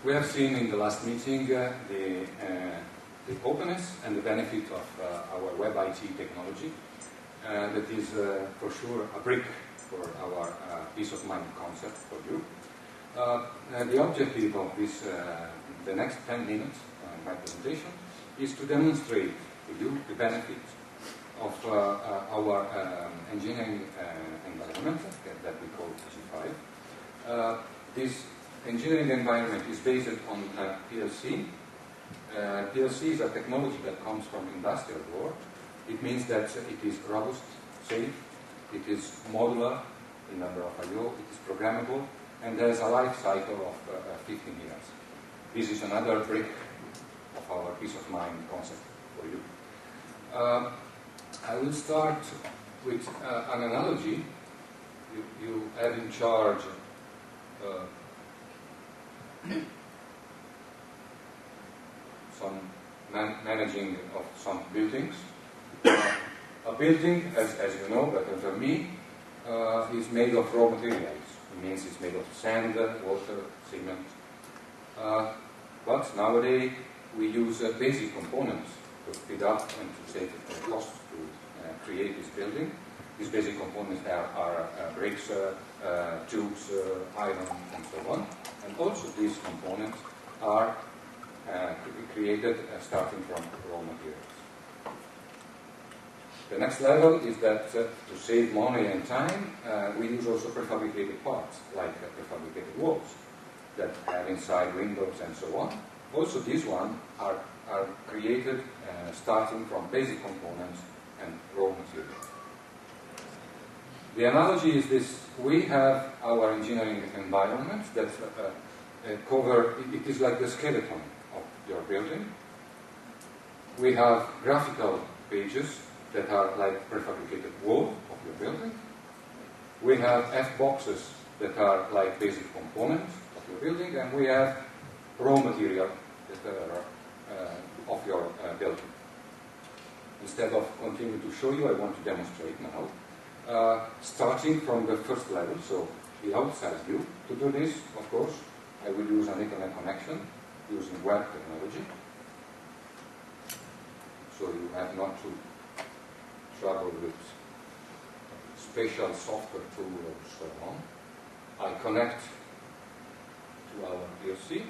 We have seen in the last meeting the openness and the benefit of our web IT technology. That is for sure a brick for our peace of mind concept for you. The objective of this, the next 10 minutes of my presentation, is to demonstrate to you the benefit of our engineering environment that we call PG5. This engineering environment is based on PLC. PLC is a technology that comes from industrial world. It means that it is robust, safe, it is modular in number of I/O, it is programmable, and there is a life cycle of 15 years. This is another brick of our peace of mind concept for you. I will start with an analogy. You have in charge some managing of some buildings. A building, as you know better than me, is made of raw materials. It means it's made of sand, water, cement. But nowadays we use basic components to speed up and to save costs to create this building. These basic components are bricks, tubes, iron, and so on. And also these components are created starting from raw materials. The next level is that to save money and time, we use also prefabricated parts, like prefabricated walls that have inside windows and so on. Also these ones are created starting from basic components and raw materials. The analogy is this: we have our engineering environment that cover, it is like the skeleton of your building. We have graphical pages that are like prefabricated wall of your building. We have F-boxes that are like basic components of your building, and we have raw material that are of your building. Instead of continuing to show you, I want to demonstrate now. Starting from the first level, so the outside view. To do this, of course, I will use an Internet connection using web technology. So you have not to trouble with special software tool or so on. I connect to our PLC.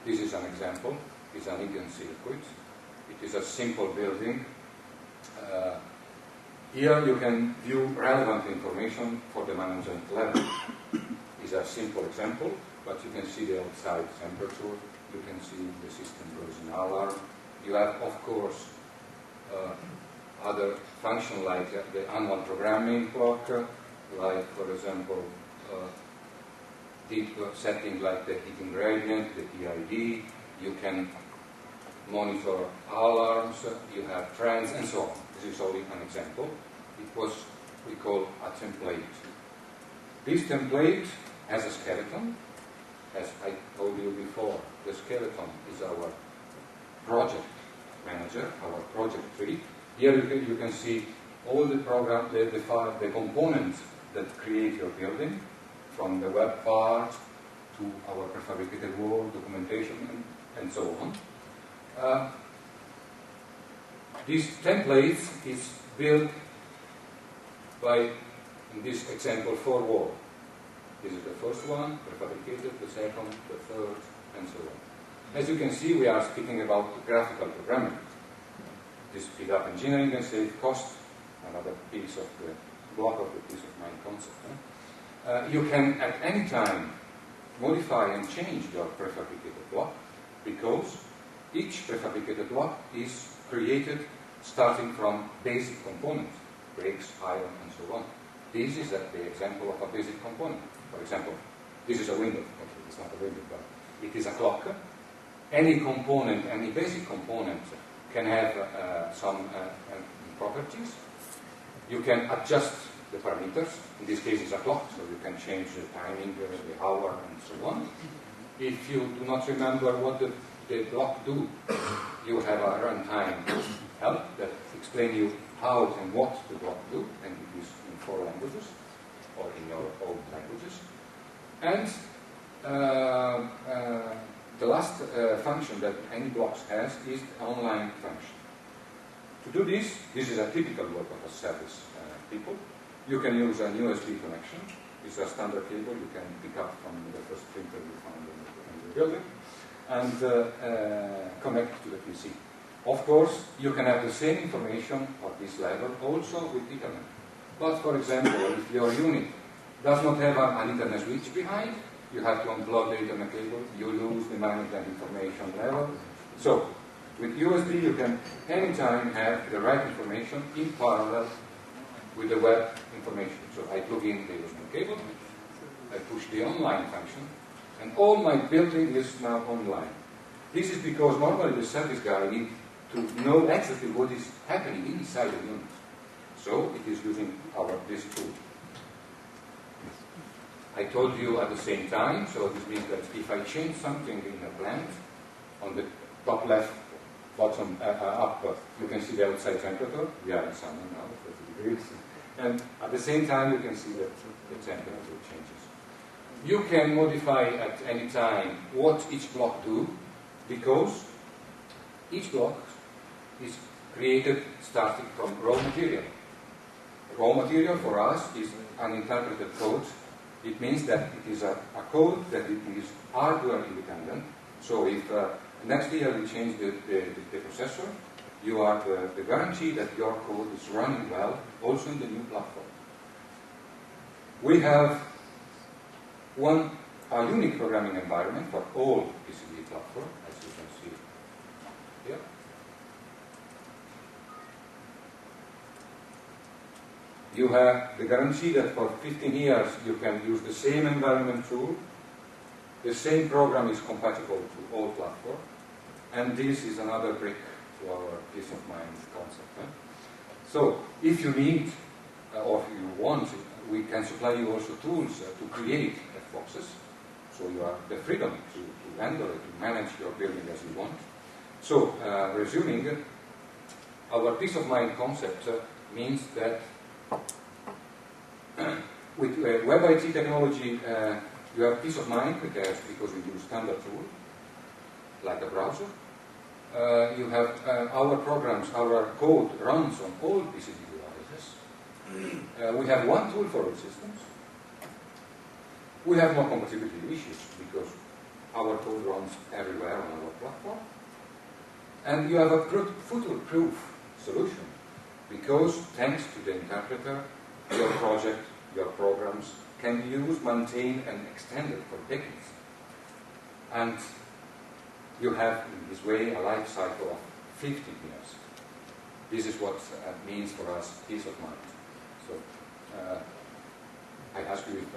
This is an example. It's an Indian circuit. It is a simple building. Here you can view relevant information for the management level. It's a simple example, but you can see the outside temperature. You can see the system goes in alarm. You have, of course, other function like the annual programming clock, like, for example, deep setting like the heating gradient, the PID. You can monitor alarms, you have trends, and so on. This is only an example. It was, we call a template. This template has a skeleton. As I told you before, the skeleton is our project manager, our project tree. Here you can see all the program, the components that create your building, from the web part to our prefabricated wall, documentation, and so on. This template is built by, in this example, 4 walls. This is the first one, prefabricated, the second, the third, and so on. As you can see, we are speaking about graphical programming. This speed up engineering and save cost, another piece of the block of the peace of mind concept. You can at any time modify and change your prefabricated block, because each prefabricated block is created starting from basic components, bricks, iron, and so on. This is the example of a basic component. For example, this is a window. It's not a window, but it is a clock. Any component, any basic component can have some properties. You can adjust the parameters. In this case, it's a clock, so you can change the timing, the hour, and so on. If you do not remember what the block do, you have a runtime help that explain you how and what the block do, and it is in 4 languages, or in your own languages. And the last function that any blocks has is the online function. To do this, this is a typical work of a service people. You can use an USB connection. It's a standard cable you can pick up from the first printer you found in the building and connect to the PC. Of course, you can have the same information at this level also with Ethernet. But for example, if your unit does not have an Ethernet switch behind, you have to unplug the Ethernet cable, you lose the management information level. So, with USB you can anytime have the right information in parallel with the web information. So I plug in the USB cable, I push the online function, and all my building is now online. This is because normally the service guy needs to know exactly what is happening inside the unit. So it is using this tool. I told you at the same time, so this means that if I change something in a plant, on the top left, bottom up, you can see the outside temperature. We are in summer now, 30 degrees. And at the same time, you can see that the temperature changes. You can modify at any time what each block do, because each block is created starting from raw material. Raw material for us is an interpreted code. It means that it is a code that it is hardware independent. So if next year we change the processor, you have the guarantee that your code is running well also in the new platform. We have a unique programming environment for all PCB platform, as you can see here. You have the guarantee that for 15 years you can use the same environment tool. The same program is compatible to all platforms. And this is another brick to our peace of mind concept. So, if you need or if you want, we can supply you also tools to create F-boxes. So you have the freedom to handle it, to manage your building as you want. So, resuming, our peace of mind concept means that with Web IT technology, you have peace of mind because we use standard tools, like a browser. You have our programs, our code runs on all PCB devices. We have one tool for all systems. We have no compatibility issues because our code runs everywhere on our platform. And you have a future-proof solution because thanks to the interpreter, your project, your programs can be used, maintained, and extended for decades. And you have, in this way, a life cycle of 50 years. This is what means for us peace of mind. So, I ask you if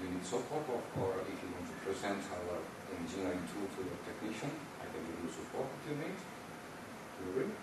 you need support or if you want to present our engineering tool to your technician. I can give you support if you need. Do you agree?